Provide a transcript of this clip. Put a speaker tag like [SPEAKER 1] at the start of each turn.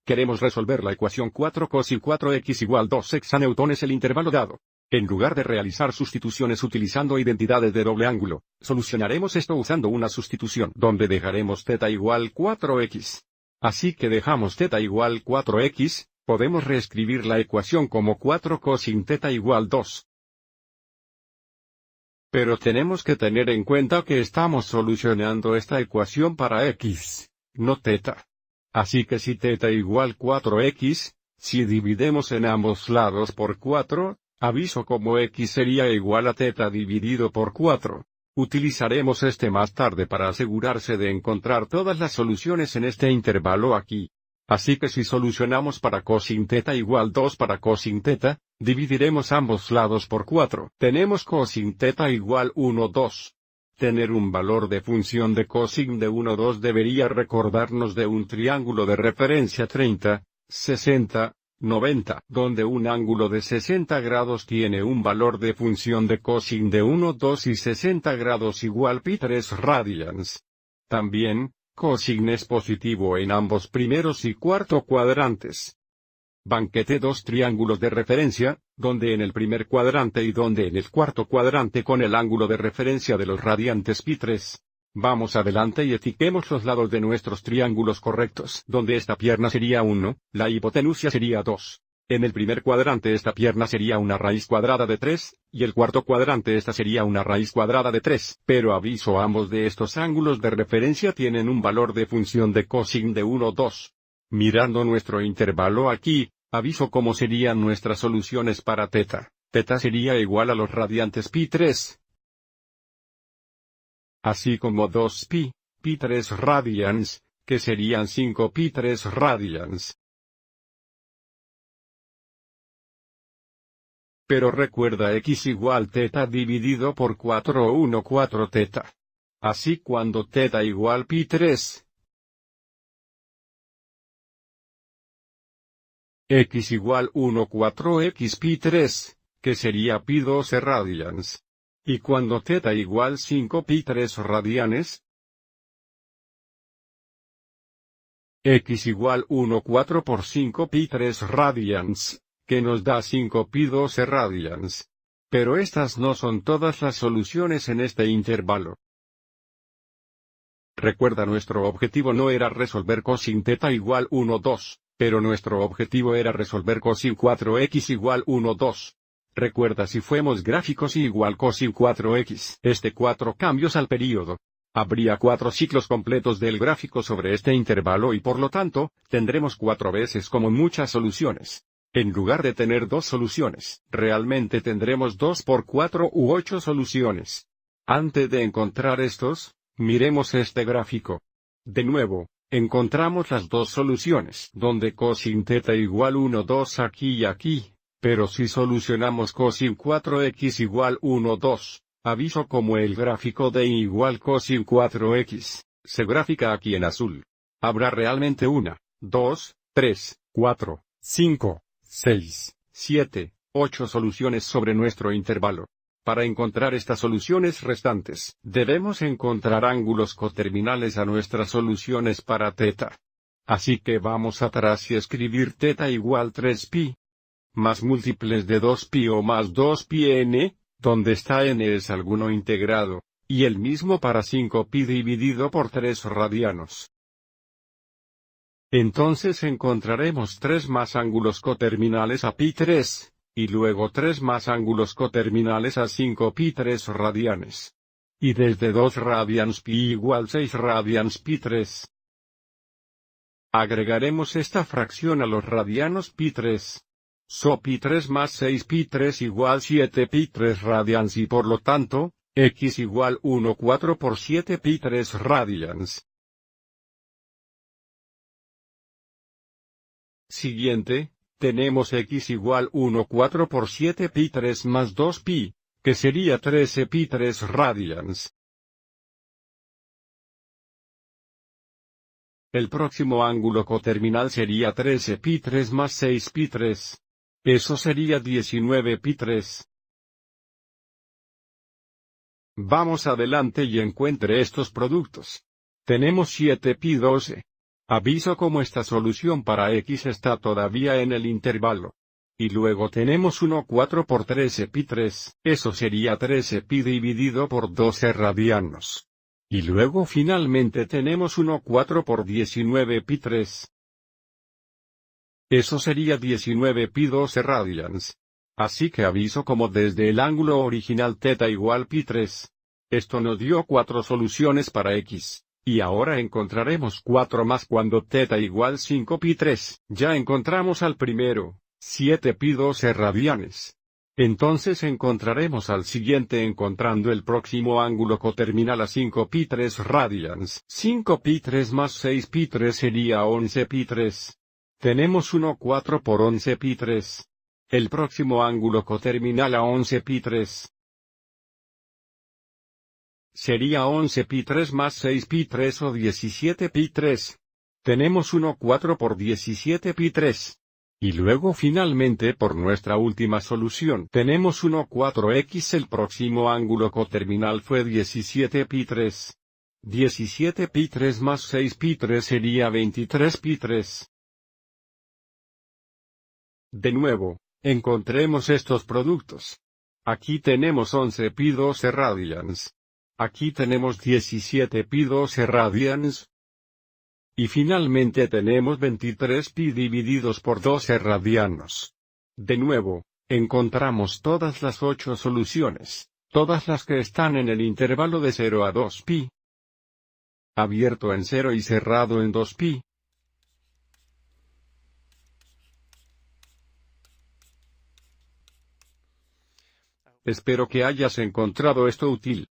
[SPEAKER 1] Queremos resolver la ecuación 4 cos 4x igual 2 hexanewtones el intervalo dado. En lugar de realizar sustituciones utilizando identidades de doble ángulo, solucionaremos esto usando una sustitución donde dejaremos θ igual 4x. Así que dejamos θ igual 4x, podemos reescribir la ecuación como 4 cos θ igual 2. Pero tenemos que tener en cuenta que estamos solucionando esta ecuación para x, no θ. Así que si θ igual 4x, si dividimos en ambos lados por 4, aviso como x sería igual a θ dividido por 4. Utilizaremos este más tarde para asegurarse de encontrar todas las soluciones en este intervalo aquí. Así que si solucionamos para cos θ igual 2 para cos θ, dividiremos ambos lados por 4. Tenemos cos θ igual 1, 2. Tener un valor de función de cosine de 1, 2 debería recordarnos de un triángulo de referencia 30, 60, 90, donde un ángulo de 60 grados tiene un valor de función de cosine de 1, 2 y 60 grados igual pi3 radians. También, cosine es positivo en ambos primeros y cuarto cuadrantes. Banquete dos triángulos de referencia, donde en el primer cuadrante y donde en el cuarto cuadrante con el ángulo de referencia de los radiantes pi3. Vamos adelante y etiquemos los lados de nuestros triángulos correctos, donde esta pierna sería 1, la hipotenusa sería 2. En el primer cuadrante esta pierna sería una raíz cuadrada de 3, y el cuarto cuadrante esta sería una raíz cuadrada de 3. Pero aviso, ambos de estos ángulos de referencia tienen un valor de función de cosine de 1, 2. Mirando nuestro intervalo aquí, aviso cómo serían nuestras soluciones para θ. θ sería igual a los radiantes pi3. Así como 2pi, pi3 radians, que serían 5 pi3 radians. Pero recuerda x igual θ dividido por 4 o 1 4 θ. Así cuando θ igual pi3, x igual 1 4x pi3, que sería pi2 radians. Y cuando θ igual 5 pi3 radianes, x igual 1 4 por 5 pi3 radians, que nos da 5 pi2 radians. Pero estas no son todas las soluciones en este intervalo. Recuerda, nuestro objetivo no era resolver cosine θ igual 1, 2, pero nuestro objetivo era resolver cosine 4x igual 1, 2. Recuerda, si fuéramos gráficos igual cosine 4x, 4 cambios al período. Habría 4 ciclos completos del gráfico sobre este intervalo y por lo tanto, tendremos 4 veces como muchas soluciones. En lugar de tener 2 soluciones, realmente tendremos 2 por 4 u 8 soluciones. Antes de encontrar estos, miremos este gráfico. De nuevo, encontramos las 2 soluciones, donde cosine θ igual 1, 2 aquí y aquí. Pero si solucionamos cosine 4x igual 1, 2, aviso como el gráfico de y igual cosine 4x, se gráfica aquí en azul. Habrá realmente 1, 2, 3, 4, 5, 6, 7, 8 soluciones sobre nuestro intervalo. Para encontrar estas soluciones restantes, debemos encontrar ángulos coterminales a nuestras soluciones para θ. Así que vamos atrás y escribir θ igual 3pi. Más múltiples de 2pi o más 2pi n, donde está n es alguno integrado, y el mismo para 5pi dividido por 3 radianos. Entonces encontraremos 3 más ángulos coterminales a pi3, y luego 3 más ángulos coterminales a 5pi3 radianes. Y desde 2 radians pi igual 6 radians pi3. Agregaremos esta fracción a los radianos pi3. So pi3 más 6 pi3 igual 7 pi3 radians y por lo tanto, x igual 1 4 por 7 pi3 radians. Siguiente, tenemos x igual 1 4 por 7 pi3 más 2pi, que sería 13 pi3 radians. El próximo ángulo coterminal sería 13 pi3 más 6 pi3. Eso sería 19 pi3. Vamos adelante y encuentre estos productos. Tenemos 7 pi12. Aviso como esta solución para x está todavía en el intervalo. Y luego tenemos 1 4 por 13 pi 3, eso sería 13 pi dividido por 12 radianos. Y luego finalmente tenemos 1 4 por 19 pi 3. Eso sería 19 pi 12 radians. Así que aviso como desde el ángulo original θ igual pi 3. Esto nos dio 4 soluciones para x. Y ahora encontraremos 4 más cuando θ igual 5 pi 3. Ya encontramos al primero, 7 pi 12 radianes. Entonces encontraremos al siguiente encontrando el próximo ángulo coterminal a 5 pi 3 radians. 5 pi 3 más 6 pi 3 sería 11 pi 3. Tenemos 1 4 por 11 pi 3. El próximo ángulo coterminal a 11 pi 3. Sería 11 pi 3 más 6 pi 3 o 17 pi 3. Tenemos 1 4 por 17 pi 3. Y luego finalmente por nuestra última solución tenemos 1 4x. El próximo ángulo coterminal fue 17 pi 3. 17 pi 3 más 6 pi 3 sería 23 pi 3. De nuevo, encontremos estos productos. Aquí tenemos 11 pi 12 radians. Aquí tenemos 17 pi 12 radians. Y finalmente tenemos 23 pi divididos por 12 radianos. De nuevo, encontramos todas las 8 soluciones, todas las que están en el intervalo de 0 a 2 pi. Abierto en 0 y cerrado en 2 pi. Espero que hayas encontrado esto útil.